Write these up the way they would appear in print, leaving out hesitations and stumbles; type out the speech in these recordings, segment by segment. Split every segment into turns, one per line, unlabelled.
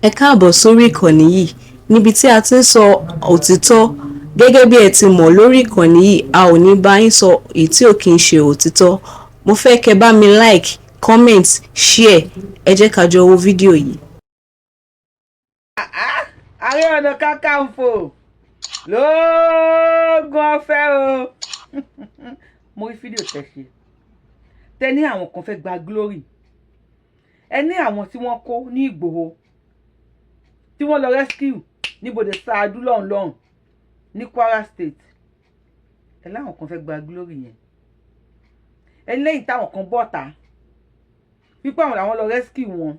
Ẹ káàbọ̀ sórí ìkànnì yìí níbi tí a ti ń sọ òtítọ́. Gẹ́gẹ́ bí ẹ ti mọ̀ lórí ìkànnì yìí, a ò ní bá yín sọ èyí tí ò kí ń ṣe òtítọ́. Mo fẹ́ kẹ́ bá mi like, comment, share. Ẹ jẹ́ ká jọ wo fídíò yìí.
Ààrẹ Ọ̀nà Kakanfò lóògùn ọ̀fẹ́ o. Mo rí fídíò tẹ́ ṣe. Tẹ́ ní àwọn kan fẹ́ gba glory. Ẹ ní àwọn tí wọ́n kó ní Ìgbòho, tí wọ́n lọ rescue níbodè Ṣáàdú lọ́hùn ní Kwara State. Ẹ láwọn kan fẹ́ gba glory yẹn. Ẹ lẹ́yìn táwọn kan bọ́ta wípé àwọn làwọn lọ rescue wọn,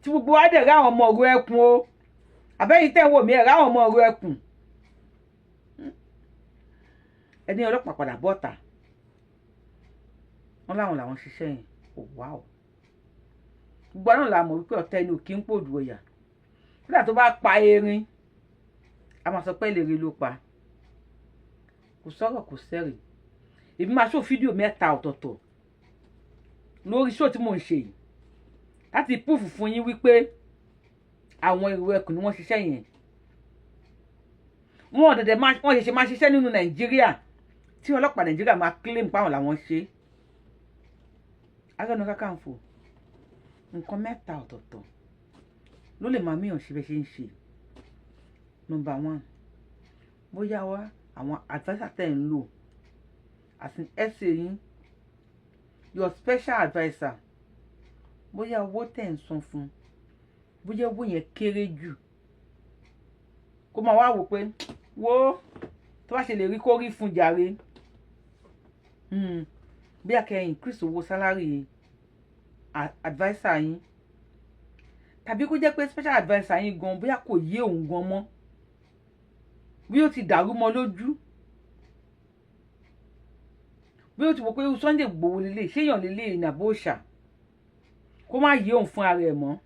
tí gbogbo wa dẹ̀ ráwọn ọmọ ọ̀rọ̀ ẹkùn o. Àbẹ́yìn tẹ́ ń wò mí ẹ̀ ráwọn ọmọ ọ̀rọ̀ ẹkùn. Ẹni ọlọ́pàá padà bọ́ta wọ́n láwọn làwọn ṣiṣẹ́ yẹn. Ò wá o. Gbogbo náà la mọ̀ wípé ọ̀tá ẹni ò kí ń pòdù ọ̀yà. Nígbà tó bá pa erin, a máa sọ pé lèrè ló pa. Kò sọ̀rọ̀ kò sẹ́rì. Èmi máa ṣó fídíò 3 ọ̀tọ̀ọ̀tọ̀ lórí ṣó tí mò ń ṣe yìí láti púùfù fún yín wípé àwọn èrò ẹkùn ni wọ́n ṣiṣẹ́ yẹn. Wọ́n ṣẹ̀ṣẹ̀ máa ṣiṣẹ́ nínú Nàìjíríà tí ọlọ́pàá Nàìjíríà máa claim páwọn làwọn ṣe. Ààrẹ Ọ̀nà Kakanfò nǹkan 3 ọ̀tọ̀ọ̀tọ̀ ló lè máa míyàn ṣe bẹ́ẹ̀ ṣe ń ṣe. Number 1, bóyá wá àwọn adviser tẹ́ ń lò àti essay yín, your special adviser, bóyá owó tẹ́ ń san fún, bóyá owó yẹn kéré jù, kó máa wá wò pé wo tó bá ṣe lè rí kó rí fún jàre. Bí a kẹ́ increase owó salary adviser yín, tàbí kó jẹ́ pé special adviser yín gan bóyá kò yé òun gan mọ́, bí ó ti dàrú mọ́ lójú, bí ó ti wò pé Sunday Igboho lélẹ̀ ṣéyàn lélẹ̀ ìnàbó òòṣà, kó má yé òun fún ara ẹ̀ mọ́.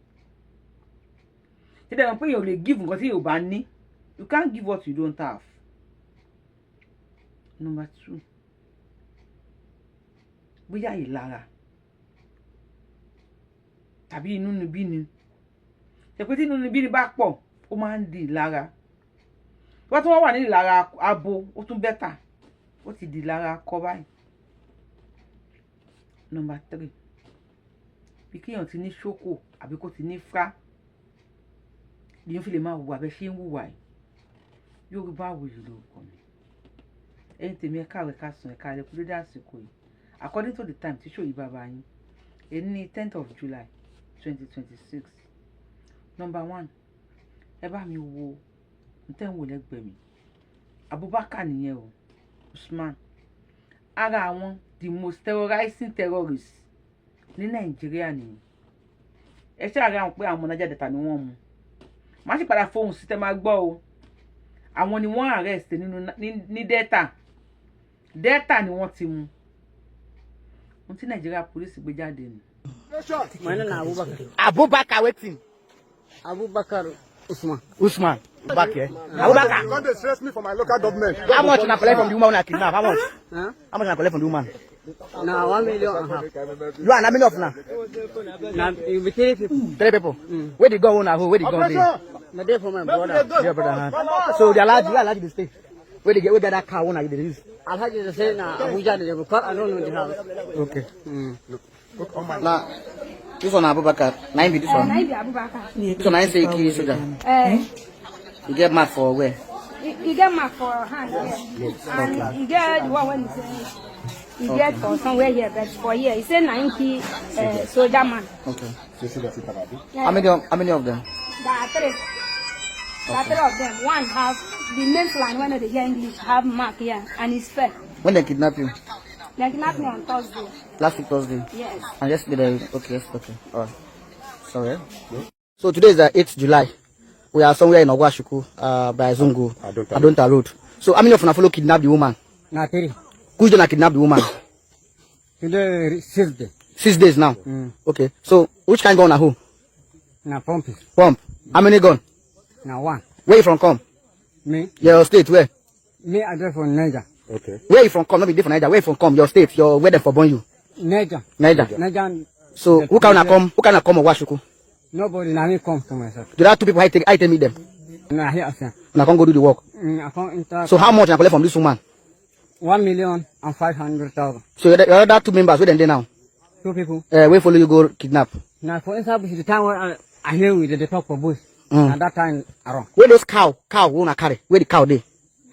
Ṣé dẹ́gbọ́n pé èèyàn ò lè give nǹkan tí èèyàn ò bá ní. You can't give what you don't have. Number 2, bóyá ìlara tàbí inúnibíni. Ṣé pé tí inúnibíni bá pọ̀ ó máa ń di ìlara. Wọ́n tún wà ní ìlara abo, ó tún bẹ́tà, ó ti di ìlara akọ báyìí. Number 3, bí kéèyàn ti ní ṣókò àbí kó ti ní frá, èèyàn fi lè máa hùwà bẹ́ẹ̀ ṣe ń hùwà yìí. Yorùbáwùyí lórúkọ mi. Ẹ̀yin tèmi ẹ káàárọ̀ ká sùn ẹ káalẹ́ kú dédé àsìkò yìí. According to the time tí ṣòyí bàbá yín, èyí ní 10th of July 2026. Number 1, ẹ bá mi wo ntẹ́ ń wò lẹ́gbẹ̀ẹ́ mi. Abubakar nìyẹn o, Usman. Ara àwọn the most terrorizing terrorists ní Nàìjíríà nìyẹn. Ẹ ṣáà rí àwọn pé àwọn ọmọ Niger Delta ni wọ́n mú. Má sì padà fohùn sí tẹ́ máa gbọ́ o. Àwọn ni wọ́n arrest ní Delta. Delta ni wọ́n ti mú. Wọ́n ti Nigeria police gbé jáde ni.
My name is Abubakar.
Abubakar wetin?
Abubakar Usman.
Usman. Back here. Abubakar.
Don't they stress me for my local government?
How much na collect from the woman when I kidnap? How much?
Huh?
How much na collect from the woman?
Now 1 million and a half.
You are how many of now?
Now you be 3 people.
3 people. Where they go now? Where they go there?
My day for my brother.
Your brother. So they allow you to stay. Where they get that car one they use?
Alhaji they say now Abuja they go cut. I don't know the house.
Okay.
Look on my
Now, this one Abubakar. 9 be this one.
Abubakar.
This one I say kill soldier. You get mad for where?
You get mark for hand here. And you get the one when you say you get for somewhere here, but for here, he said 90 soldier man.
Okay.
Yeah.
How many of them?
There are 3. There are 3 of them. One have the main plan when they hear English have mark here, and it's fair.
When they kidnap you?
They kidnapped me on Thursday.
Last week Thursday?
Yes.
And yesterday, okay, yes, okay. Alright. Sorry. So today is the 8th July. We are somewhere in Ogwashuku, by Zungu, Adonta Road. So how many of you follow kidnap the woman?
Now 3.
Who's gonna kidnap the woman?
Today 6 days.
6 days now. Okay. So which kind gun na who?
Now pump.
Pump. How many gun?
Now 1.
Where you from come?
Me.
Your state where?
Me I drive from Niger.
Okay.
Where you from come? Not be different Niger. Where you from come? Your state. Where they for born you?
Niger.
Niger.
Niger.
So who can come? Who can come Ogwashuku?
Nobody now come to myself.
There are two people I tell me them.
Now here I
Now can't go do the work.
I can't enter.
So how much I collect from this woman?
1,500,000.
So the other two members, where they now?
2 people.
Where follow you go kidnap?
Now for instance, the time when I hear with the talk for bush. And that time around.
Where those cow wanna carry? Where the cow they?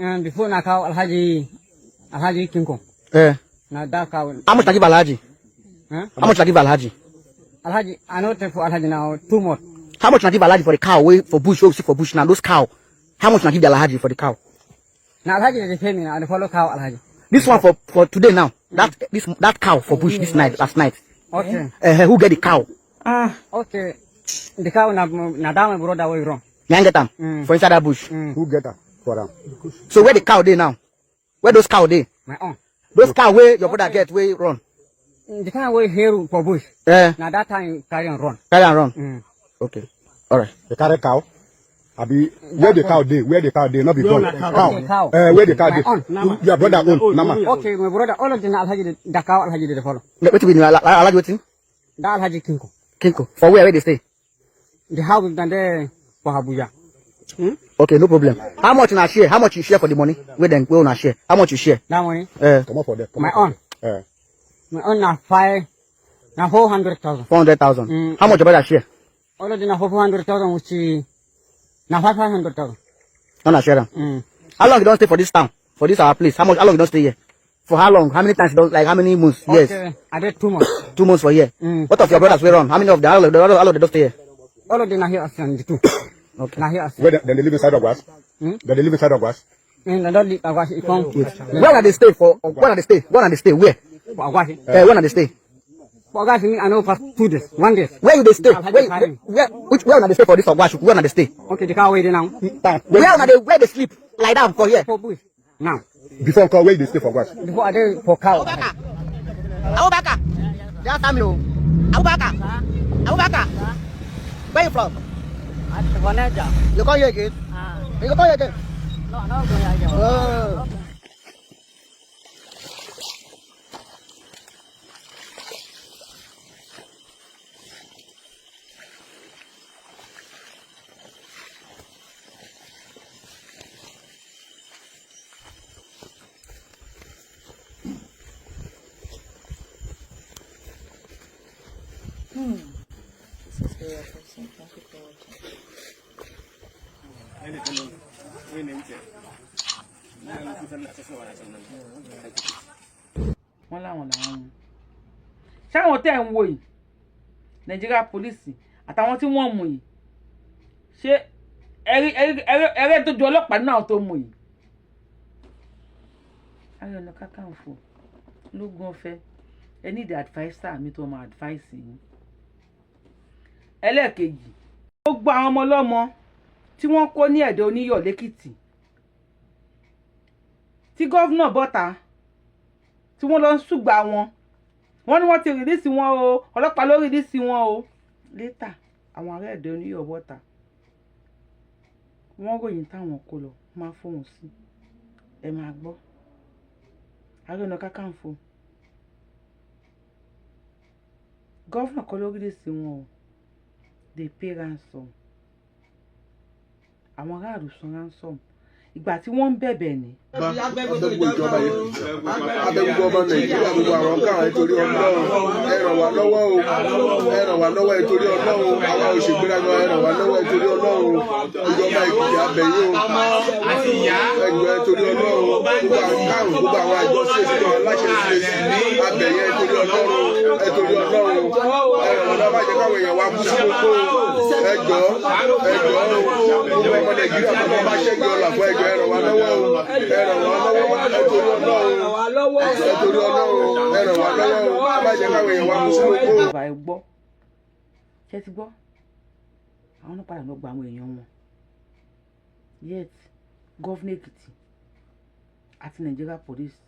And before na cow Alhaji Kinko. Now that cow.
How much I give Alhaji?
Huh?
How much I give Alhaji?
Alhaji, I know for Alhaji now 2 more.
How much I give Alhaji for the cow? Wait for bush, for bush now. Those cow. How much I give the Alhaji for the cow?
Now Alhaji they pay me now. The follow cow Alhaji.
This one for today now. That cow for bush this night, last night.
Okay.
Who get the cow?
Okay. The cow na down my brother way wrong.
Can get them for inside that bush.
Who get her for them?
So where the cow they now? Where those cow they?
My own.
Those cow where your brother get where run?
The kind of way here for bush. Now that time carry on run.
Carry and run. Okay. All right.
The carry cow. Abi, where the cow dey? Where the cow dey? Not be cow.
Cow.
Where the cow dey? Your brother own. Nama.
Okay, my brother, all of them Alhaji the cow Alhaji the follow.
What be Alhaji waiting?
That Alhaji Kinko.
Kinko. For where they stay?
The house is down there for Abuja.
Okay, no problem. How much na share? How much you share for the money? Where then we na share? How much you share?
That money?
Come on for them.
My own. My own na 400,000.
400,000. How much your brother share?
All of them na 400,000 which is na 500,000.
No na share them. How long you don't stay for this town? For this our place? How long you don't stay here? For how long? How many times you don't, like how many months? Yes.
Okay, I did 2 months.
2 months for here. What of your brothers were on? How many of them? All of them don't stay here.
All of them are here as the 2.
Okay.
Now here as
Where they live inside of us? They live inside of us.
and I don't live Agwashi.
Where are they stay for? Where are they stay? Where are they stay? Where?
Agwashi.
Where are they stay?
For Agwashi, I know for 2 days, 1 day.
Where you they stay? Where are they stay for this Ogwashu? Where are they stay?
Okay, the car waiting now.
Where they sleep? Lie down for here.
For bush. Now.
Before call, where they stay for us?
Before I did for cow.
Abubakar. Just tell me. Abubakar. Where you from? You come here again? You come here again? No.
wọ́n láwọn làwọn mú ṣáwọn tẹ́ ń wò yìí Nàìjíríà pólísì àtàwọn tí wọ́n mú yìí ṣé ẹrẹ́ tó ju ọlọ́pàá náà tó mú yìí. Ààrẹ Ọ̀nà Kakanfò lógún ọ̀fẹ́ ẹ ní ìdí adviser mi tó máa advice yín. Ẹlẹ́ẹ̀kejì gbogbo àwọn ọmọ ọlọ́mọ tí wọ́n kó ní Ẹ̀dẹ́ Oníyọ̀ l'Ékìtì tí gọ́vnà bọ́ta tí wọ́n lọ ń ṣùgbà wọ́n ní wọ́n ti rìlíìsì wọn o ọlọ́pàá ló rìlíìsì wọn o létà àwọn ará Ẹ̀dẹ́ Oníyọ̀ bọ́ta wọ́n ròyìn táwọn kó lọ máa fóun sí ẹ máa gbọ́. Ààrẹ Ọ̀nà Kakanfò gọ́vnà kọ́ ló rìlíìsì wọn o they pay ransom àwọn aráàlú san ransom ìgbà tí wọ́n ń bẹ̀bẹ̀ ni.
Abẹ́gbogbo ìjọba yẹn abẹ́gbogbo ọmọ Nàìjíríà gbogbo àwọn káwọn nítorí Ọlọ́run ẹ ràn wá lọ́wọ́ o ẹ ràn wá lọ́wọ́ nítorí Ọlọ́run àwa òṣègbéraga ẹ ràn wá lọ́wọ́ nítorí Ọlọ́run ìjọba Èkìtì abẹ́yìn o ẹgbẹ́ nítorí Ọlọ́run gbogbo àwọn káwọn gbogbo àwọn àjọ ṣèṣì aláṣẹ ṣèṣì abẹ́yẹ nítorí Ọlọ́run ẹ ràn wá lọ́wọ́ bá jẹ́ káwọn èèyàn wá kú sí gbogbo ẹjọ́ gbogbo ọmọ Nàìjíríà tó bá ṣẹ́gun ọ̀là fún ẹjọ́ ẹ ràn wá lọ́wọ́ o ẹ ràn wá lọ́wọ́ nítorí Ọlọ́run nítorí Ọlọ́run ẹ ràn wá lọ́wọ́ o bá jẹ́ káwọn èèyàn wá kú sí gbogbo.
ìbá ẹ gbọ́ ṣé ti gbọ́ àwọn náà padà lọ gba àwọn èèyàn wọn yet gọ́vnà Èkìtì àti Nàìjíríà police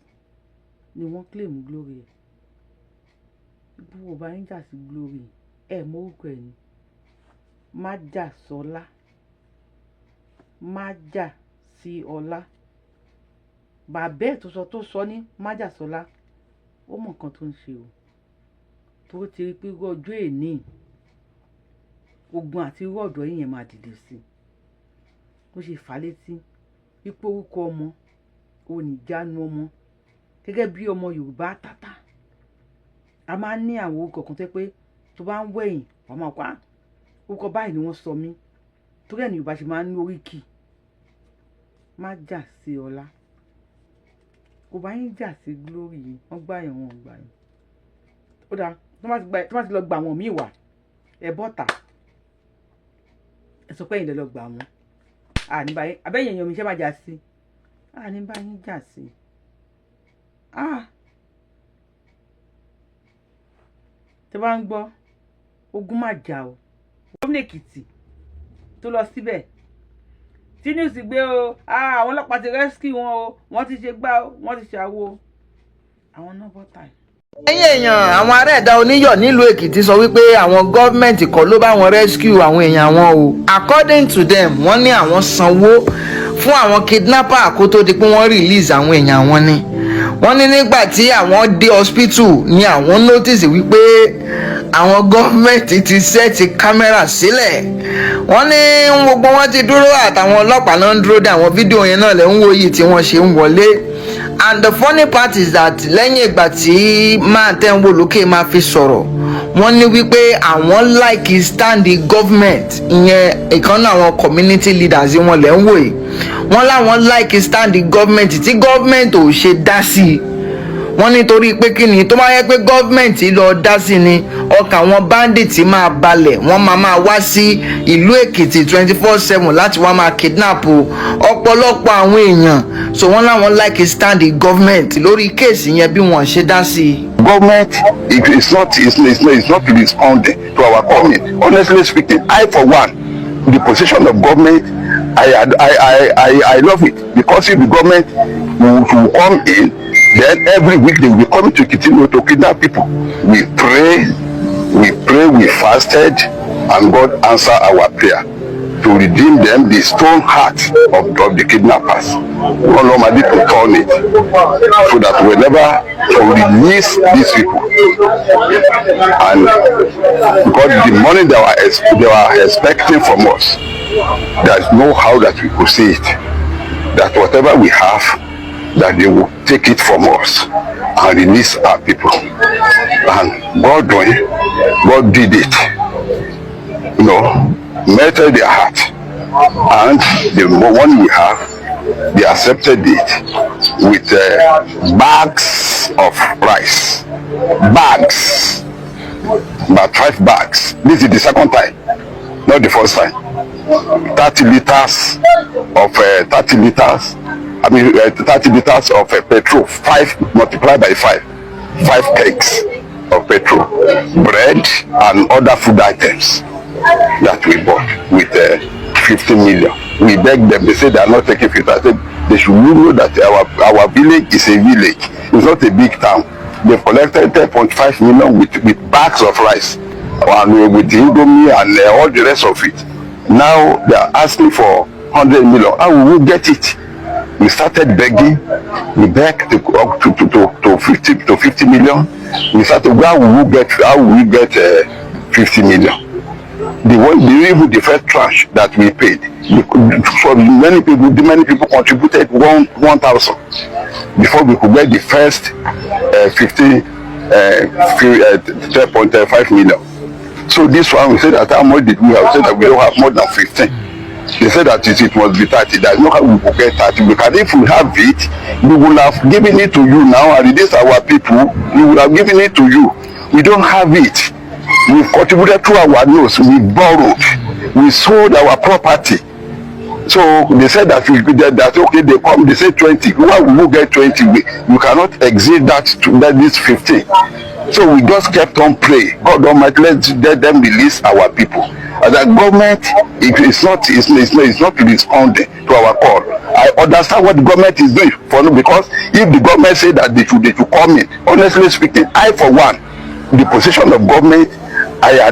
ni wọ́n claim glory ẹ̀ ibú ọba ń jà sí glory ẹ̀ mórúkọ ẹ̀ ní Májàsọ́lá májà sí ọlá bàbá ẹ̀ tó sọ ní Májàsọ́lá ó mọ̀ nǹkan tó ń ṣe o tó ti rí pé ọjọ́ èní ogun àti irú ọ̀dọ́ yìí yẹn máa dìde sí i ó ṣe fà létí wípé orúkọ ọmọ òun ìjánu ọmọ gẹ́gẹ́ bí ọmọ Yorùbá tátà a máa ń ní àwọn orúkọ kan tó pé tó bá ń wẹ̀yìn wọ́n máa pa orúkọ báyìí ni wọ́n sọ mí torí ẹ̀ ní Yorùbá ṣe máa ń ní oríkì má jà sí ọlá kò bá yín jà sí glory yìí wọ́n gbà yẹn wọn gbà yẹn ó dáa tó má ti lọ gbà wọn míì wà ẹ bọ́ta ẹ sọ pé ẹ̀yin lọ gbà wọn àní báyìí abẹ́yẹn èèyàn mi ṣe má jà sí àní báyìí jà sí tẹ bá ń gbọ́ ogun má jà o gómìnà Èkìtì tó lọ síbẹ̀ tí news gbé o àwọn ọlọ́pàá ti rescue wọn o wọ́n ti ṣe gbá o wọ́n ti ṣàwo àwọn náà bọ́tà yìí.
ẹ̀yin èèyàn àwọn ará ẹ̀dá oníyọ̀ nílùú Èkìtì sọ wípé àwọn gọ́ọ̀mẹ̀ntì kọ́ ló bá wọn rescue àwọn èèyàn wọn o according to them wọ́n ní àwọn sanwó fún àwọn kidnapper kó tó di pé wọ́n release àwọn èèyàn wọn ni wọ́n ní nígbà tí àwọn dé hospital ni àwọn notice wípé àwọn gọ́ọ̀mẹ̀ntì ti sẹ́ẹ̀tì kámẹ́rà sílẹ̀ wọ́n ní gbogbo wọn ti dúró àtàwọn ọlọ́pàá náà ń dúró de àwọn fídíò yẹn náà lẹ́ ń wo yìí tí wọ́n ṣe ń wọlé and the funny part is that lẹ́yìn ìgbà tí máa tẹ́ ń wò lókè máa fi sọ̀rọ̀ wọ́n ní wípé àwọn like stand the government ìyẹn ìkànnì àwọn community leaders wọn lẹ́ ń wò yìí wọ́n láwọn like stand the government tí government ò ṣe dá sí i wọ́n nítorí pé kí ni tó máa yẹ pé gọ́ọ̀mẹ̀ntì lọ dá sí ni ọkàn àwọn bandits máa balẹ̀ wọ́n máa wá sí ìlú Èkìtì 24/7 láti wá máa kidnap ọ̀pọ̀lọpọ̀ àwọn èèyàn so wọ́n láwọn like stand the government lórí kéèsì yẹn bí wọ́n ṣe dá sí i.
Government is not responding to our coming. Honestly speaking, I for one, the position of government, I love it because if the government will come in, then every week they will be coming to continue to kidnap people. We pray, we fasted, and God answer our prayer to redeem them, the stone heart of the kidnappers. God Almighty to turn it so that whenever to release these people, and because the money they were expecting from us, there's no how that we could see it. That whatever we have, that they will take it from us and release our people. And God doing, God did it. You know, melted their heart. And the one we have, they accepted it with bags of rice. Bags. About 5 bags. This is the second time, not the first time. 30 liters of 30 liters. 30 liters of petrol, 5 multiplied by 5 kegs of petrol, bread and other food items that we bought with 50 million. We begged them, they said they are not taking it. I said they should know that our village is a village, it's not a big town. They've collected 10.5 million with bags of rice and with Gumi and all the rest of it. Now they are asking for 100 million. How will we get it? We started begging. We begged to 50 million. We started, how will we get 50 million? Even the first tranche that we paid, for many people contributed 1,000 before we could get the first 10.5 million. So this one, we said that how much did we have? We said that we don't have more than 15. They said that it must be 30. There's no how we will get 30. Because if we have it, we will have given it to you now, and it is our people. We will have given it to you. We don't have it. We've contributed to our nose. We borrowed. We sold our property. So they said that okay, they come. They say 20. Why will we get 20? We cannot exceed that this 15. So we just kept on praying. God Almighty, let them release our people. And the government is not responding to our call. I understand what the government is doing for them, because if the government say that they should come in, honestly speaking, I for one, the position of government, I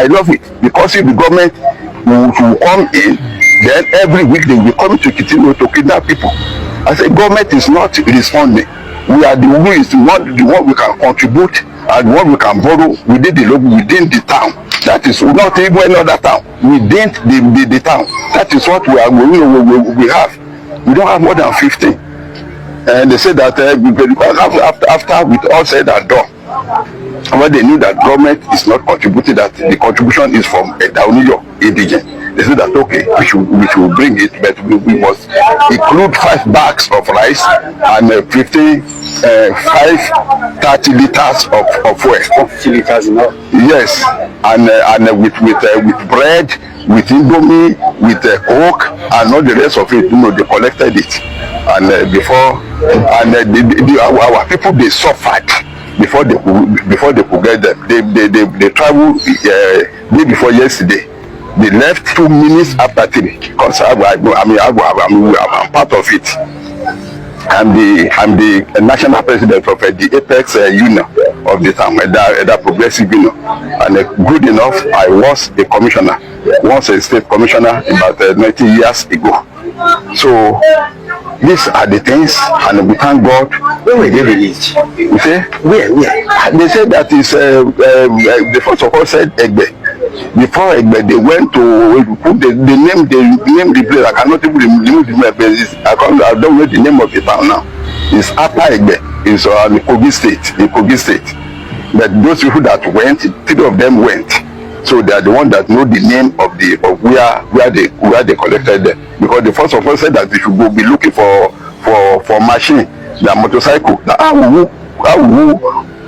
love it, because if the government will come in, then every week they will be coming to continue to kidnap people. I say government is not responding. We are the one we can contribute and what we can borrow within the town. That is not even another town. Within the town. That is what we have. We don't have more than 15. And they say that after with all said and done, when they knew that government is not contributing, that the contribution is from a Dauniyo indigent, they said that okay, we should bring it, but we must include 5 bags of rice and 30 liters of fuel. 50 liters now? Yes, and with bread, with Gumi, with Coke, and all the rest of it. They collected it, and our people, they suffered before they could get them. They traveled day before yesterday. They left 2 minutes after 3 because I'm part of it. I'm the national president of the Apex Union of the town, the Progressive Union, and good enough, I was a commissioner, once a state commissioner about 90 years ago. So these are the things, and we thank God. Where were they released? You say where? They said that is the first of all said Egbe. Before Egbe, they went to put the name the place. I cannot even remove the name. I don't know the name of the town now. It's after Egbe. It's in Kogi State. But those people that went, 3 of them went. So they are the one that know the name of where they collected them. Because the first of all said that they should go be looking for machine, the motorcycle. How will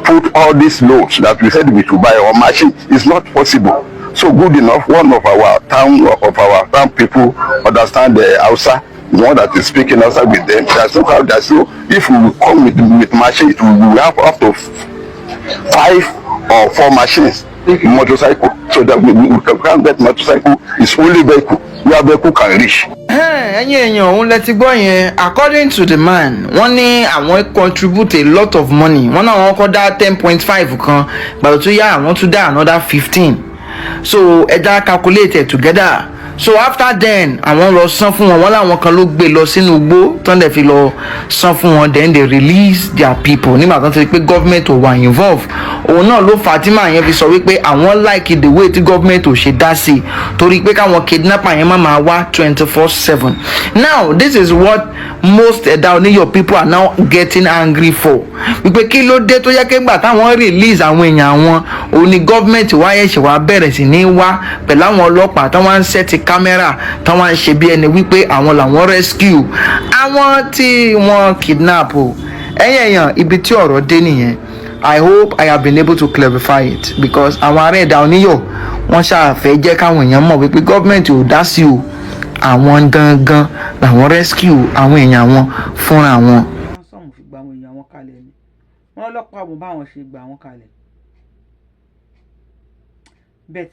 put all these loads that we said we should buy on machine? It's not possible. So good enough, one of our town people understand the Hausa, the one that is speaking Hausa with them. There's no if we come with machine, we have up to 5 or 4 machines. Motorcycle, so that we can't get motorcycle. It's only vehicle where vehicle can reach.
ẹ̀yin èèyàn òun lẹ ti gbọ́ yẹn. According to the man, wọ́n ní àwọn contribute a lot of money. Wọ́n náà wọ́n kọ́ dá 10.5 kan, gbàdọ̀ tó yá àwọn tún dá another 15. So ẹja calculate it together. So after then, àwọn lọ san fún wọn, wọ́n láwọn kan ló gbé lọ sínú igbó tán dẹ̀ fi lọ san fún wọn, then they release their people nígbà tán ti rí pé government ò wà involve. Òun náà ló Fatima yẹn fi sọ wípé àwọn like the way tí government ò ṣe dá sí torí pé káwọn kidnapper yẹn má máa wá 24/7. Now this is what most Dauniyo people are now getting angry for. Wípé kí ló dé tó yẹ kí gbà táwọn release àwọn èèyàn àwọn òun ni government wáyé ṣe wá bẹ̀rẹ̀ sí ní wá pẹ̀lú àwọn ọlọ́pàá táwọn ń set kámẹ́rà táwọn ń ṣe bí ẹni wípé àwọn làwọn rescue àwọn tí wọ́n kidnap o. Ẹ̀yin èèyàn, ibi tí ọ̀rọ̀ dé nìyẹn. I hope I have been able to clarify it because àwọn ará Dauniyo wọ́n ṣàfẹ́ jẹ́ káwọn èèyàn mọ̀ wípé gọ́ọ̀mẹ̀ntì ò dá sí o, àwọn gangan làwọn rescue àwọn èèyàn wọn fúnra wọn.
wọ́n sọ̀mù fi gba àwọn èèyàn wọn kalẹ̀ ni wọ́n lọ́pàá àwọn báwọn ṣe gbà wọ́n kalẹ̀. bet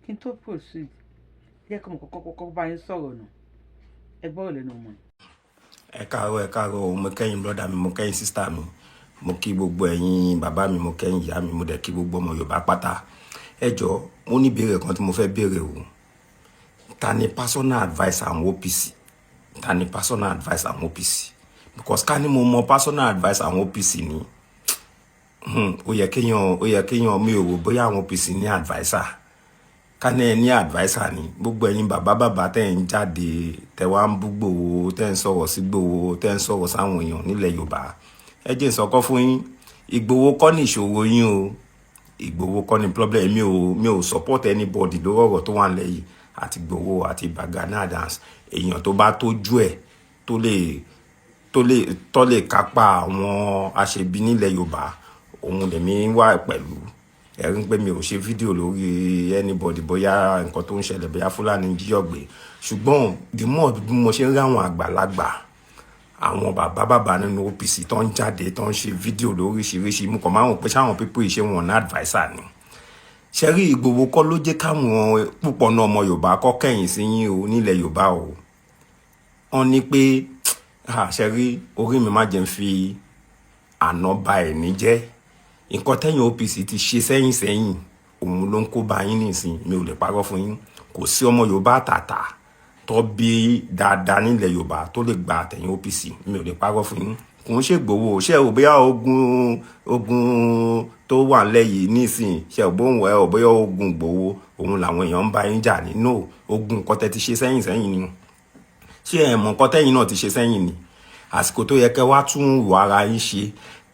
kí n tó proceed jẹ́ kí mo kọ́kọ́ bá yín sọ̀rọ̀ nù ẹ gbọ́rọ̀ lẹ́nu ọmọ.
ẹ káàárọ̀ mo kẹ́yìn brọ́dà mi, mo kẹ́yìn sísítà mi, mo kí gbogbo ẹ̀yin bàbá mi, mo kẹ́yìn ìyá mi, mo dẹ̀ kí gbogbo ọmọ Yorùbá pátá. Ẹ jọ̀ọ́, mo ní ìbéèrè kan tí mo fẹ́ béèrè o. Ta ni personal adviser àwọn OPC? Ta ni personal adviser àwọn OPC? Because ká ní mo mọ personal adviser àwọn OPC ni ó yẹ kéèyàn mi ò rò bóyá àwọn OPC ní adviser. Ká ní ẹ ní adviser ni gbogbo ẹ̀yin bàbá tẹ́ ń jáde tẹ́ wá ń bú Gbòho, tẹ́ ń sọ̀rọ̀ sí Gbòho, tẹ́ ń sọ̀rọ̀ sáwọn èèyàn nílẹ̀ Yorùbá. Ẹ jẹ́ n sọ̀kọ́ fún yín, Ìgbòho kọ́ ni ìṣòro yín o, Ìgbòho kọ́ ni problem. mi ò support anybody lórí ọ̀rọ̀ tó wà nílẹ̀ yìí àti Gbòho àti Gani Adams. Èèyàn tó bá tójú ẹ̀ tó lè kápá àwọn aṣebi nílẹ̀ Yorùbá òun lèmi wà pẹ̀lú. Ẹ̀rín pé mi ò ṣe fídíò lórí anybody bóyá nǹkan tó ń ṣẹlẹ̀ bóyá Fúlàní jíyọ̀gbé, ṣùgbọ́n the more bí mo ṣe ń rí àwọn àgbàlagbà àwọn bàbá nínú OPC tó ń jáde tó ń ṣe fídíò lóríṣiríṣi, mo kàn máa ń pè sáwọn pípọ̀ ìṣe wọn ní adviser ni. Ṣé rí Ìgbòho kọ́ ló jẹ́ káwọn púpọ̀ náà ọmọ Yorùbá kọ́ kẹ́yìn sí yín o nílẹ̀ Yorùbá o. Wọ́n ní pé ṣé rí orí mi má jẹ́ ń fi àná ba ẹ̀ní jẹ́. Nǹkan tẹ́yìn OPC ti ṣe sẹ́yìn òun ló ń kó bá yín nísìn. Mi ò lè parọ́ fún yín, kò sí ọmọ Yorùbá tàtà tó bí dáadáa nílẹ̀ Yorùbá tó lè gba àtẹ̀yìn OPC. Mi ò lè parọ́ fún yín, kò ń ṣègbòho ṣe ò bóyá ogun tó wà lẹ́yìn nísìn ṣe ò bóun ẹ ò bóyá ogun gbòho òun làwọn èèyàn ń bá yín jà nínú ogun nǹkan tẹ́ ti ṣe sẹ́yìn ni ṣé ẹ mọ̀ nǹkan tẹ́yìn náà ti ṣe sẹ́yìn ni àsìkò tó yẹ kẹ́ wá tún wọ ara yín ṣe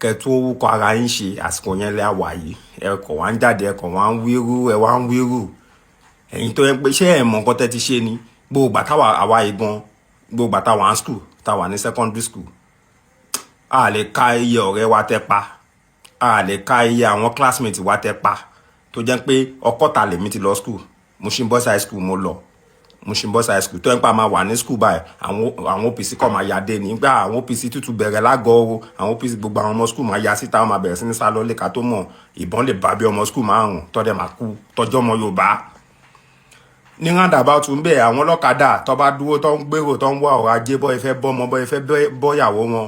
kẹ́ tó orúkọ ara yín ṣe àsìkò yẹn lẹ́ wà yìí ẹ kọ̀ wá ń jáde ẹ kọ̀ wá ń wíru ẹ wá ń wíru ẹ̀yin tó yẹ pé ṣé ẹ mọ̀ nǹkan tẹ́ ti ṣe ni gbogbo àtàwà àwa igan gbogbo àtàwà ní school táwà ní secondary school a lè ka iye ọ̀rẹ́ wa tẹ́ pa a lè ka iye àwọn classmates wa tẹ́ pa tó jẹ́ pé ọkọ́ta lèmi ti lọ school Mushin Boys High School mo lọ Mushin Boys High School tó yẹ pé a máa wà ní school báyìí àwọn OPC kọ́ máa ya dé nígbà àwọn OPC tútù bẹ̀rẹ̀ lágọ̀ọ́ àwọn OPC gbogbo àwọn ọmọ school máa ya síta wọn máa bẹ̀rẹ̀ sí ní sá lọ́lé ká tó mọ̀ ìbọn lè bá bí ọmọ school márùn tọ́dẹ̀ máa kú tọ́jọ́ ọmọ Yorùbá ní roundabout ń bẹ̀ àwọn ọlọ́kadà tó bá dúró tó ń gbèrò tó ń wá ọ̀rọ̀ ajé bọ́ ìfẹ́ bọ́ ọmọ bọ́ ìfẹ́ bọ́yàwó wọn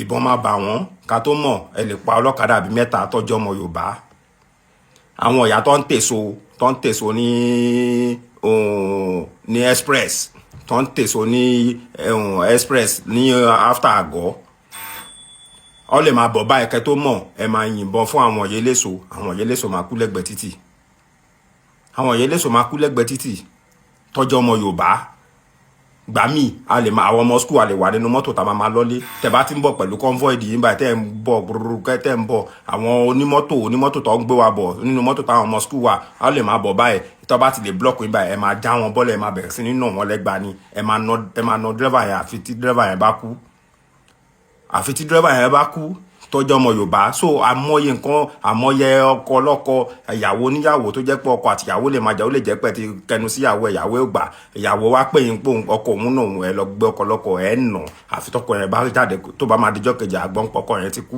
ìbọn máa bà wọ́n ká tó mọ̀ ẹ lè pa ọlọ́kadà bíi mẹ́ta tọ́jọ́ ọmọ Yorùbá àwọn ìyá tó ń tèso ní express tó ń tèso ní express ní after àgọ́ ọ lè máa bọ̀ báyìí kẹ́ tó mọ̀ ẹ máa yìnbọn fún àwọn yẹlẹ́sọ máa kú lẹ́gbẹ̀ẹ́ títì àwọn yẹlẹ́sọ máa kú lẹ́gbẹ̀ẹ́ títì tọ́jọ́ ọmọ Yorùbá gbà mí a lè máa àwọn ọmọ school a lè wà nínú mọ́tò tá a máa lọ́lé tẹ́ bá ti ń bọ̀ pẹ̀lú convoy dì yín báyìí tẹ́ ń bọ̀ gbùrùkẹ́ tẹ́ ń bọ̀ àwọn onímọ́tò tó ń gbé wa bọ̀ nínú mọ́tò táwọn ọmọ school wà a lè máa bọ̀ báyìí tó bá ti lè block yín báyìí ẹ máa já wọn bọ́lẹ̀ ẹ máa bẹ̀rẹ̀ sí nínú wọn lẹ́gbàá ni ẹ máa nà driver yẹn àfi tí driver yẹn bá kú tọ́jọ́ ọmọ Yorùbá so àmọye nǹkan àmọye ọkọ ọlọ́kọ ìyàwó níyàwó tó jẹ́ pé ọkọ àtìyàwó lè máa jà ó lè jẹ́ pé ti kẹnu sí ìyàwó ẹ̀ gbà ìyàwó wá pé yín pé ọkọ òun náà ẹ lọ gbé ọkọ ọlọ́kọ ẹ̀ nà àfi tọkọ yẹn bá jáde tó bá máa dijọ́ kejì àgbọ̀n pọkọ yẹn ti kú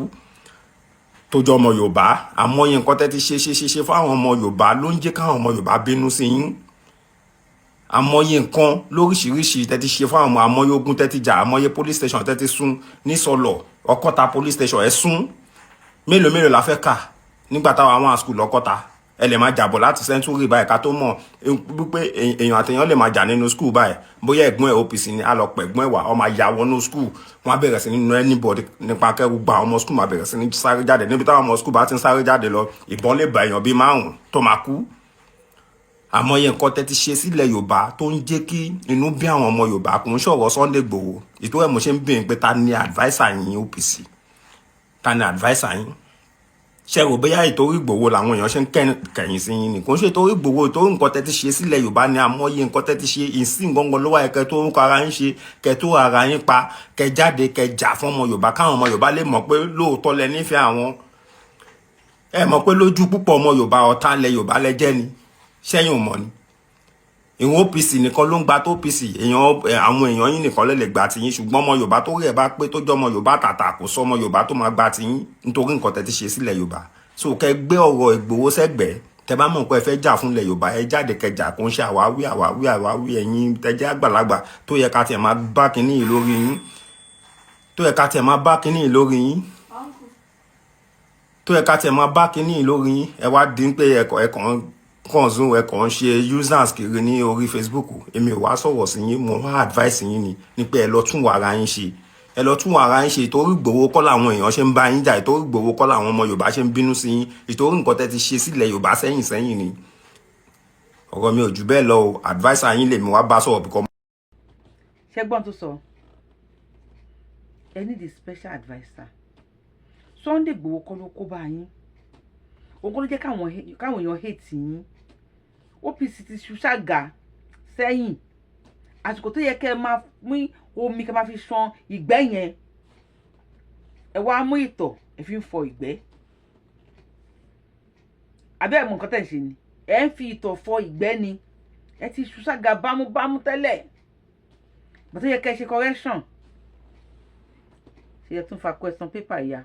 tọ́jọ́ ọmọ Yorùbá àmọye nǹkan tẹ́ ti ṣe fún àwọn ọmọ Yorùbá ló ń jẹ́ káwọn ọmọ Yorùbá bínú sí yín àmọye nǹkan lóríṣiríṣi tẹ́ ti ṣe fún àwọn àmọye ogun tẹ́ ti jà àmọye police station tẹ́ ti sún ní Sọlọ Ọkọ́ta police station ẹ sún mélòó la fẹ́ kà nígbà táwọn àwọn school Ọkọ́ta ẹ lè máa jàbọ̀ láti century báyìí ká tó mọ̀ wípé èèyàn àtẹ̀yàn lè máa jà nínú school báyìí bóyá ẹ̀gbọ́n ẹ̀ OPC ni a lọ pẹ̀ ẹ̀gbọ́n ẹ̀ wà ọ máa ya wọnú school wọn á bẹ̀rẹ̀ sí nínú anybody nípa kẹ́rù gba ọmọ school máa bẹ̀rẹ̀ sí ní sáré jáde níbi táwọn ọmọ school bá ti ń sáré jáde lọ ìbọn lè bá èèyàn bíi 5 tó máa kú àmọye nǹkan tẹ́ ti ṣe sílẹ̀ Yorùbá tó ń jẹ́ kí inú bí àwọn ọmọ Yorùbá kò ń ṣọ̀rọ̀ Sunday Igboho ìtò ẹ̀ mo ṣe ń bèèrè pé ta ni adviser yín OPC ta ni adviser yín ṣe rò bóyá ìtorí Igboho làwọn èèyàn ṣe ń kẹ̀yìn sí yín ni kò ń ṣe ìtorí Igboho ìtorí nǹkan tẹ́ ti ṣe sílẹ̀ Yorùbá ni àmọye nǹkan tẹ́ ti ṣe ìsìn gangan ló wà kẹ́ tó orúkọ ara yín ṣe kẹ́ tó ara yín pa kẹ́ jáde kẹ́ jà fún ọmọ Yorùbá káwọn ọmọ Yorùbá lè mọ̀ pé lóòótọ́ lẹ nífẹ̀ẹ́ àwọn ẹ mọ̀ pé lójú púpọ̀ ọmọ Yorùbá ọ̀tá lẹ Yorùbá lẹ jẹ́ ni ṣẹ́yìn ò mọ̀ ni ìwọ̀n OPC nìkan ló ń gba tó OPC àwọn èèyàn yín nìkan lè gbà tiyín ṣùgbọ́n ọmọ Yorùbá tó rí ẹ̀ bá pé tó jọ ọmọ Yorùbá tàtà kò sọ ọmọ Yorùbá tó máa gba tiyín nítorí nǹkan tẹ́ ti ṣe sílẹ̀ Yorùbá so kẹ́ gbé ọ̀rọ̀ Ìgbòho sẹ́gbẹ̀ẹ́ tẹ́ bá mọ̀ pé ẹ fẹ́ jà fún ilẹ̀ Yorùbá ẹ jáde kẹjà kó ń ṣe àwáwí ẹ̀yin tẹ́jẹ́ àgbàlagbà tó yẹ ká tiẹ̀ máa bá kinní yìí lórí yín tó yẹ ká tiẹ̀ máa bá kinní yìí lórí yín tó yẹ ká tiẹ̀ máa bá kinní yìí lórí yín ẹ wá dín pé ẹ̀kọ́ kọ̀ọ̀zún ẹ̀kọ́ ń ṣe users kiri ní orí Facebook èmi ò wá sọ̀rọ̀ sí yín mo wá advice yín ni pé ẹ lọ tún ara yín ṣe ìtorí Ìgbòho kọ́ làwọn èèyàn ṣe ń bá yín jà ìtorí Ìgbòho kọ́ làwọn ọmọ Yorùbá ṣe ń bínú sí yín ìtorí nǹkan tẹ́ ti ṣe sílẹ̀ Yorùbá sẹ́yìn ni ọ̀rọ̀ mi ò jù bẹ́ẹ̀ lọ o advice yín lèmi wá bá sọ̀rọ̀ bíkọ́.
ṣẹ́gbọ́n tó sọ ẹ ní the special adviser Sunday Igboho kọ́ ló kó bá yín òun kọ́ ló jẹ́ káwọn èèyàn hate yín OPC ti ṣùṣàgà sẹ́yìn àsìkò tó yẹ kẹ́ ẹ máa mú omi kẹ́ máa fi ṣan ìgbẹ́ yẹn ẹ wá mú ìtọ̀ ẹ fi ń fọ ìgbẹ́ abẹ́ ẹ̀ mọ̀ nǹkan tẹ̀ ń ṣe ni ẹ ń fi ìtọ̀ fọ ìgbẹ́ ni ẹ ti ṣùṣàgà bámúbámú tẹ́lẹ̀ bó tó yẹ kẹ́ ẹ ṣe correction ṣe yẹ tún fa question paper ya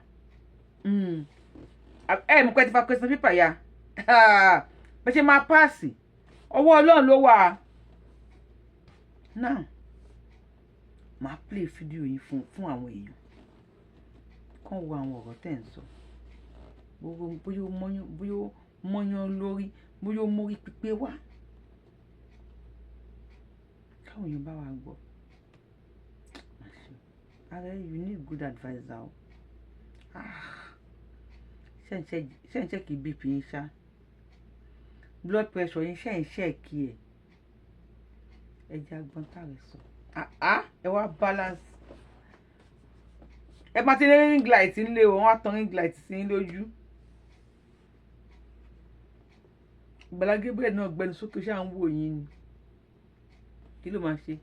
ẹ mọ̀ pé ẹ ti fa question paper ya bẹ́ẹ̀ ṣe máa páàsì ọwọ́ Ọlọ́run ló wà now máa play fídíò yìí fún àwọn èèyàn kàn wo àwọn ọ̀rọ̀ tẹ́ ń sọ bóyá ó mọ́yán lórí bóyá ó mórí pípé wá káwọn èèyàn bá wa gbọ́ you need good adviser o. Ṣé ń check BP yín ṣá, blood pressure yín ṣé ń check ẹ̀. Ẹ jẹ́ agbọ́n tààrẹ sọ. Ẹ wá balance. Ẹ bá ti ní ring light nílé o, wọ́n á tan ring light sí yín lójú. Gbàlágé bẹ́ẹ̀ náà gbẹnu sókè ṣáà ń wò yín ni. Kí ló máa ṣe?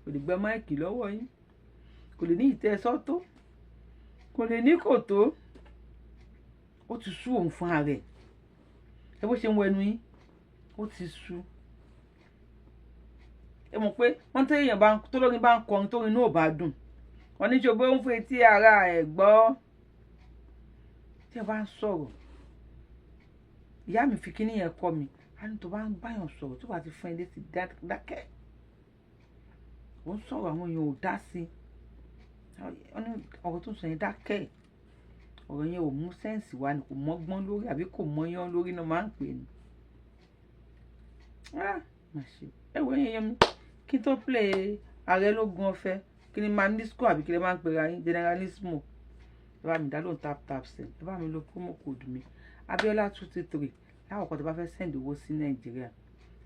Kò lè gbẹ máìkì lọ́wọ́ yín, kò lè ní ìtẹ́ sọ́tó, kò lè ní kòtó. Ó ti sú òun fún ara ẹ̀. Ẹ bó ṣe ń wẹnu yín, ó ti sú. Ẹ mọ̀ pé wọ́n tó èèyàn bá tó lórin bá ń kọrin tó inú ò bá dùn, wọ́n ní ṣògbé ń fún etí ara ẹ̀ gbọ́. Tí ẹ bá ń sọ̀rọ̀, ìyá mi fi kíní yẹn kọ́ mi, a ní tó bá ń báyàn sọ̀rọ̀ tó bá ti fún ẹ létí dákẹ́. Ó ń sọ̀rọ̀ àwọn èèyàn ò dá sí i. Wọ́n ní ọ̀rọ̀ tó ń sọ yẹn dákẹ́. Ọ̀rọ̀ yẹn ò mú sẹ́ǹsì wá ni, kò mọ́gbọ́n lórí àbí kò mọ́yán lórí náà máa ń pè ní. Má ṣe. Ẹ wo yẹn mi, kí n tó play ààrẹ lógun ọ̀fẹ́, kí ni máa ní school àbí kí lè máa ń pera yín generalismo. Ẹ bá mi dá lóhùn tap send. Ẹ bá mi lo promo code mi Abiola 233 láwọn kan tó bá fẹ́ send owó sí Nàìjíríà.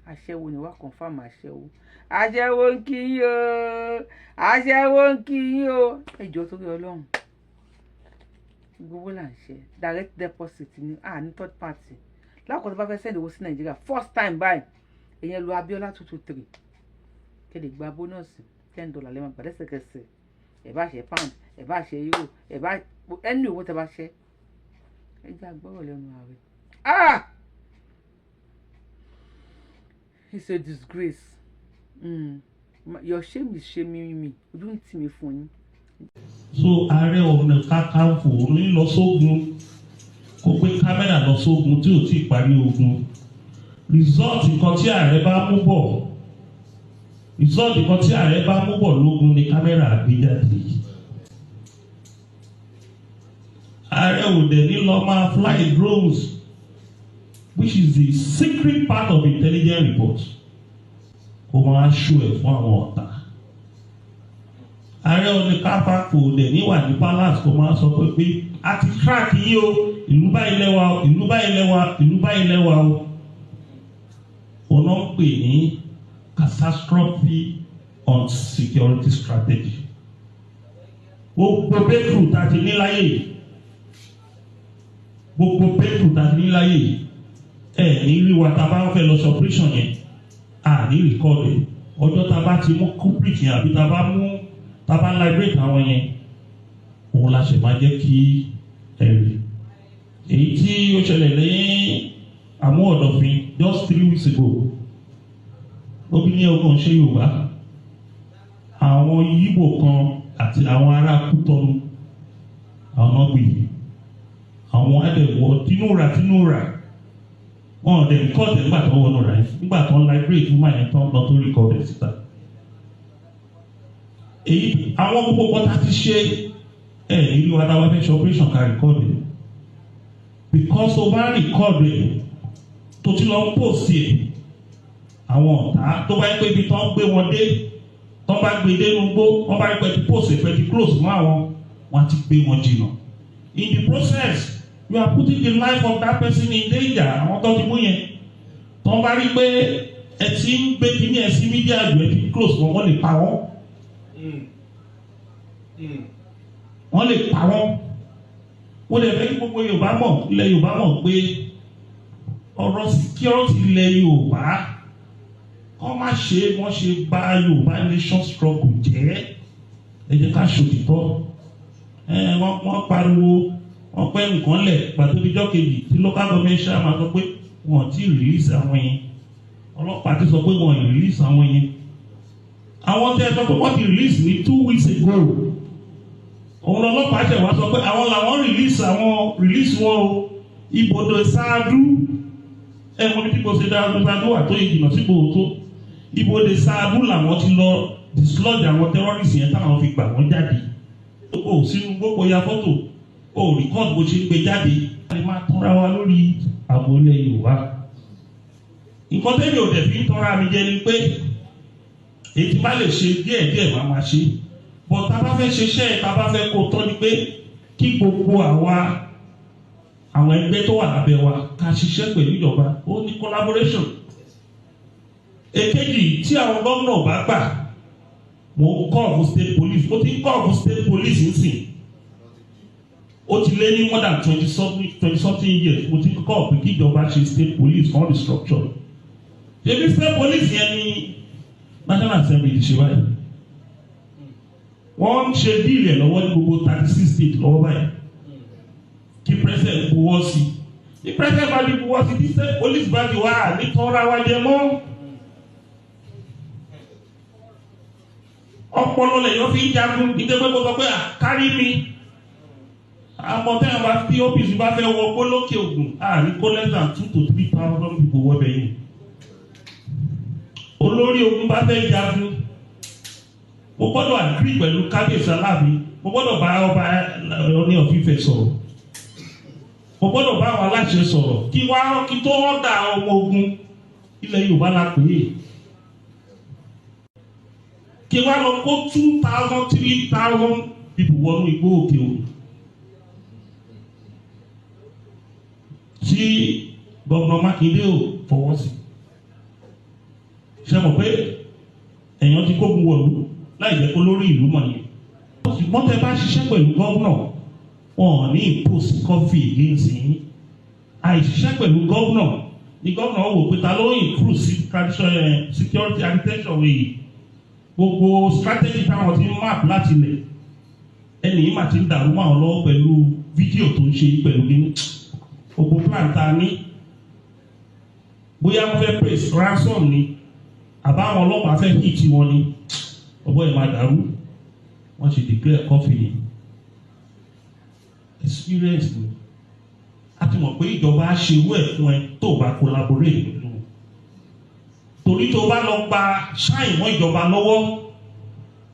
Aṣẹ́wó ni wá confirm aṣẹ́wó. Aṣẹ́wó ń kí yín o, aṣẹ́wó ń kí yín o. Ẹ jọ̀ọ́ torí Ọlọ́run. Gbogbo là ń ṣe direct deposit ní ní third party. Láwọn kan tó bá fẹ́ send owó sí Nàìjíríà first time báyìí, èyàn lo Abiola 223. Kẹ́ lè gba bónọ́ọ̀sì $10 lẹ́mọ̀ gbà lẹ́sẹ̀kẹsẹ̀. Ẹ bá ṣe pound, ẹ bá ṣe euro, ẹ bá ẹni owó tẹ́ bá ṣe. Ẹ jẹ́ agbọ́rọ̀ lẹ́nu ààrẹ. It's a disgrace. Your shame is shaming me. Ojú ń tì mí fún yín.
So Ààrẹ Ọ̀nà Kakanfò ní lọ sógun, kó gbé kámẹ́rà lọ sógun tí ò tí ì parí ogun. Result nǹkan tí ààrẹ bá mú bọ̀, result nǹkan tí ààrẹ bá mú bọ̀ lógun ni kámẹ́rà gbé jáde. Ààrẹ ò dẹ̀ ní lọ máa fly drones, which is the secret part of intelligence report. Kó máa ṣó ẹ̀ fún àwọn ọ̀tá. Ààrẹ Ọ̀nà Kakanfò dẹ̀ níwà ní palace kó máa sọ pé a ti crack yìí o, ìlú báyìí lẹ́wà o, ìlú báyìí lẹ́wà, ìlú báyìí lẹ́wà o. Ọ̀nà ń pè ní catastrophe on security strategy. Gbogbo breakthrough tá a ti ní láyé, gbogbo breakthrough tá a ti ní láyé, ní rí wa tá a bá fẹ́ lọ sí operation yẹn, ní record ẹ̀. Ọjọ́ tá a bá ti mú culprit yẹn àbí tá a bá liberate àwọn yẹn, òun la ṣe máa jẹ́ kí ẹ̀rí. Èyí tí ó ṣẹlẹ̀ lẹ́yìn àmú ọ̀dọ̀fin just 3 weeks ago, obìnrin ọgbọ̀n ṣe Yorùbá, àwọn Yíbò kan àti àwọn ará Kútọ́nù, àwọn náà gbìyànjú, àwọn adẹ̀wọ̀ tínúra wọn dẹ̀ record ẹ̀ nígbà tó wọnú rẹ̀, nígbà tó ń liberate fún máyẹ̀ tán lọ tó record ẹ̀ síta. Èyí àwọn gbogbo kan tá ti ṣe ìlú adáwọ̀ fẹ́ ṣe operation ká record ẹ̀, because tó bá record ẹ̀ tó ti lọ post ẹ̀, àwọn ọ̀tá tó bá yẹ pé ibi tó ń gbé wọn dé, tó bá gbé dé inú gbó, wọ́n bá rí pé ti post ẹ̀ pé ti close mọ́ àwọn, wọ́n ti gbé wọn jìnnà. In the process, you are putting the life of that person in danger. Àwọn tó ti mú yẹn, tó bá rí pé ẹ ti ń gbé kíní ẹ sí mídíà jù ẹ ti close wọn, wọ́n lè pa wọ́n. Wọ́n lè pa wọ́n. Wọ́n lè fẹ́ kí gbogbo Yorùbá mọ̀, ilẹ̀ Yorùbá mọ̀ pé ọ̀rọ̀ security ilẹ̀ Yorùbá kọ́ má ṣe wọ́n ṣe bá Yorùbá nation struggle jẹ́. Ẹ jẹ́ ká ṣòtítọ́. Wọ́n pariwo, wọ́n pẹ́ nǹkan lẹ̀ pàtó bíjọ́ kejì tí local government ṣáà máa sọ pé wọ́n ti release àwọn yẹn. Ọlọ́pàá ti sọ pé wọ́n release àwọn yẹn. Àwọn tẹ́ ẹ sọ pé wọ́n ti release ní 2 weeks ago. Òun ọlọ́pàá ṣẹ̀ wá sọ pé àwọn làwọn release wọn o. Ibodè Sáádú, mo ní tí kò ṣe dáadọ́ Sáádú wà tó ìjìnà sí gbòòtó. Ibodè Sáádú làwọn ti lọ dislodge àwọn terrorists yẹn táwọn fi gbà wọ́n jáde. O sínú gbogbo ya fọ́tò, o record bó ṣe ń gbé jáde. A lè máa tọ́ra wa lórí ààbò ilẹ̀ Yorùbá. Nǹkan tẹ́lẹ̀ ò dẹ̀ fi ń tọ́ra mi jẹ ni pé èyí tí bá lè ṣe díẹ̀díẹ̀ máa ṣe. but tá a bá fẹ́ ṣiṣẹ́ tá a bá fẹ́ kó tọ́ ni pé kí gbogbo àwọn ẹgbẹ́ tó wà lábẹ́ wa ká ṣiṣẹ́ pẹ̀lú ìjọba ó ní collaboration. Èkejì tí àwọn gómìnà bá gbà mo ń kọ́ ọ̀fù state police mo ti ń kọ́ ọ̀fù state police nísìn ó ti lé ní more than 20 something years mo ti ń kọ́ ọ̀fù kí ìjọba ṣe state police on the structure. Ṣèbí state police yẹn ní National Assembly ti ṣe báyìí wọ́n ń ṣe díìlì ẹ̀ lọ́wọ́ ní gbogbo 36 states lọ́wọ́ báyìí kí president buwọ́ sí ní president bá di buwọ́ sí tí state police bá di wá ní tọ́ra wa jẹ mọ́ ọpọlọ lẹ́yìn fi ń jagun ìdẹ́gbẹ́ gbogbo pé kárí mi àmọ̀tẹ́yìn bá tí ọ́fíìsì bá fẹ́ wọ kó lókè ògùn àárín kó less than 2 to 3,000 people wọ́ bẹ̀yìn olórí ogun bá fẹ́ jagun mo gbọ́dọ̀ agree pẹ̀lú kábíyèsí aláàbí mo gbọ́dọ̀ bá ọba Ọọ̀ni of Ifẹ̀ sọ̀rọ̀ mo gbọ́dọ̀ bá àwọn aláṣẹ sọ̀rọ̀ kí tó wọ́n dà ọmọ ogun ilẹ̀ Yorùbá la pè é kí wá lọ kó 2,000 3,000 people wọnú igbó òkè òru tí gómìnà Mákindé ò fọwọ́ sí ṣe mọ̀ pé èèyàn ti kógun wọ̀lú láì jẹ́ kó lórí ìlú mọ̀ yẹn ṣùgbọ́n tẹ bá ṣiṣẹ́ pẹ̀lú gómìnà wọn ní impose coffee against yín àìṣiṣẹ́ pẹ̀lú gómìnà ní gómìnà wò pé ta ló improve security architecture wèyí gbogbo strategy táwọn ti ń map láti lẹ̀ ẹni yìí mà ti ń dàrú mọ́ àwọn lọ́wọ́ pẹ̀lú fídíò tó ń ṣe pẹ̀lú gíní gbogbo plan ta ní bóyá wọ́n fẹ́ pèsè ransom ni àbáwọn ọlọ́pàá fẹ́ hit wọn ni ọgbọ́n ẹ̀ máa dàrú wọ́n ṣe declare coffee ni experience ni a ti mọ̀ pé ìjọba á ṣe owó ẹ̀ fún ẹ tó bá collaborate pẹ̀lú torí tó bá lọ gba ṣáì mọ́ ìjọba lọ́wọ́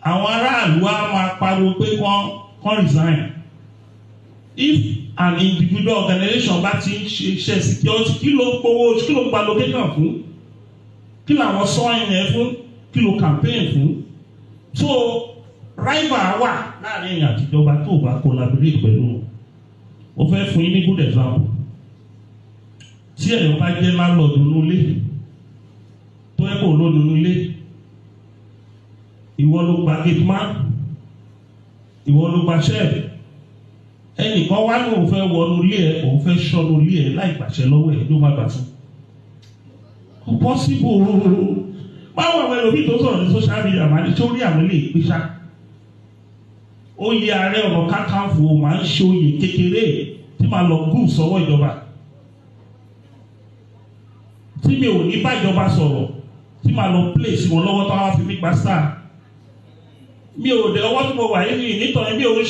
àwọn aráàlú á máa pariwo pé kán resign if an individual organization bá ti ń ṣe iṣẹ́ security kí ló ń gbowó kí ló ń gba location fún kí làwọn sọ́yìn yẹn fún kí ló campaign fún so rival wà láàrin èèyàn àtijọba tó bá collaborate pẹ̀lú o fẹ́ fún yín ní good example tí ẹ̀yọ́ bá jẹ́ landlord nulẹ̀ tó ẹ kò lónìí nílé ìwọ ló gba gate man ìwọ ló gba chef ẹnìkan wá ní òun fẹ́ wọnú ilé ẹ òun fẹ́ ṣọ́nú ilé ẹ láì gbàṣẹ lọ́wọ́ ẹ ló má gbà fún kò possible báwo àwọn ẹlòmíì tó sọ̀rọ̀ ní social media máa ní tó rí àwọn ilé ìpèsà oyè Ààrẹ Ọ̀nà Kakanfò máa ń ṣe oyè kékeré tí máa lọ gùn sọ́wọ́ ìjọba tí mi ò ní bá ìjọba sọ̀rọ̀ tí màá lọ place wọn lọ́wọ́ tó wá fi mí gba star mi ò dé ọwọ́ tí mo wà yìí nítorí mi ò ń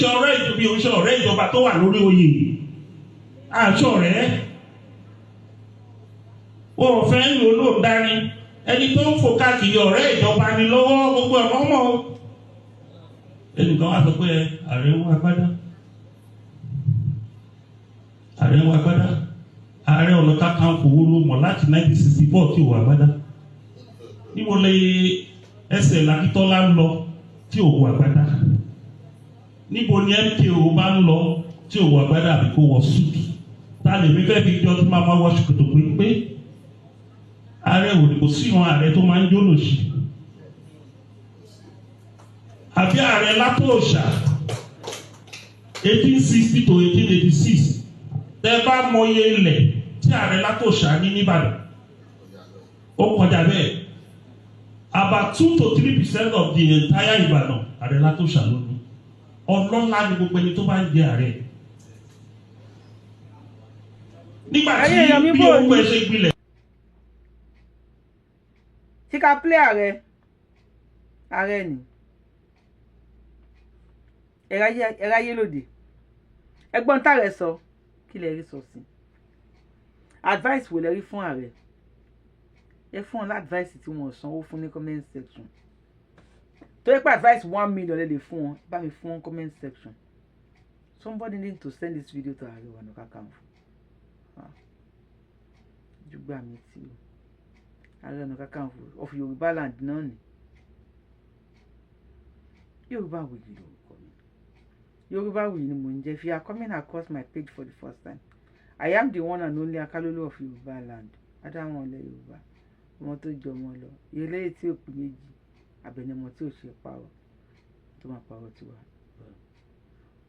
ṣe ọ̀rẹ́ ìjọba tó wà lórí oyè àṣọ rẹ̀ wọn ò fẹ́ ń lò ló dání ẹni tó ń fò káàkiri ọ̀rẹ́ ìjọba ni lọ́wọ́ gbogbo ẹ̀mọ́ mọ́ ẹnìkan wá sọ pé ààrẹ ń wá agbádá Ààrẹ Ọ̀nà Kakanfò wo ló mọ̀ láti 1964 tí ò wà agbádá níbo lè ẹsẹ̀ Lakítọ́lá ń lọ tí ò wọ agbádá níbo ni MKO bá ń lọ tí ò wọ agbádá àbí kó wọ súùtù ta lè mi fẹ́ fi jọ tí máa máa wọ ṣòkòtò pé ààrẹ ò kò sí ìran ààrẹ tó máa ń jó lòṣì àbí ààrẹ látòòṣà 1860 to 1886 tẹ bá mọye ilẹ̀ tí ààrẹ látòòṣà ní nìbàdàn ó kọjá bẹ́ẹ̀ about 2 to 3% of the entire Ìbàdàn ààrẹ látòòṣà ló ní ọlọ́lá ni gbogbo ẹni tó bá ń jẹ ààrẹ nígbà tí bí owó ẹ ṣe gbilẹ̀.
tí ká play ààrẹ ni ẹ̀ráyé lòdì ẹgbọ́n tààrẹ sọ kí lè rí sọ sí advice wo lè rí fún ààrẹ ẹ fún ọ advice tí wọn sanwó fún ní comment section tó yẹ pé advice 1 million lè lè fún wọn bá mi fún wọn comment section somebody need to send this video to Ààrẹ Ọ̀nà Kakanfò jùgbà mi tí o Ààrẹ Ọ̀nà Kakanfò of Yorùbá land náà ni Yorubawuyi lórúkọ mi. Yorubawuyi ni mò ń jẹ́. If you are coming across my page for the first time, I am the one and only Akalolo of Yoruba land. Adáwọn ilẹ̀ Yorùbá, ọmọ tó jọ ọmọ lọ, eléyìí tí ò pé méjì, àbẹ̀nimọ̀ tí ò ṣe pààrọ̀, tó máa pààrọ̀ tiwa.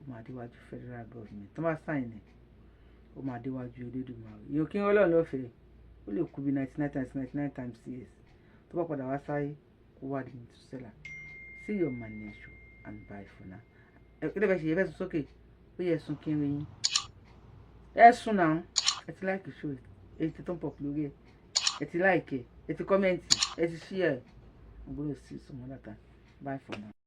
Ó máa déwájú federal government. Tó máa sign ẹ̀, ó máa déwájú Olódùmarè. Èèyàn kí wọ́n lọ́nà lọ́fẹ̀ẹ́, ó lè kú bí 99 times yes. Tó bá padà wá sáyé, kó wá di Mètúsélà. See you on my next show and bye for now. Ẹ lè bá ṣe yẹ fẹ́ sún sókè, ó yẹ sún kí n rí yín. Ẹ sún náà, ẹ ti like show, ẹ ti tó ń pọ̀ lórí ẹ̀, ẹ ti like ẹ̀, ẹ ti comment, ẹ ti share ẹ̀. I'm going to see some other time. Bye for now.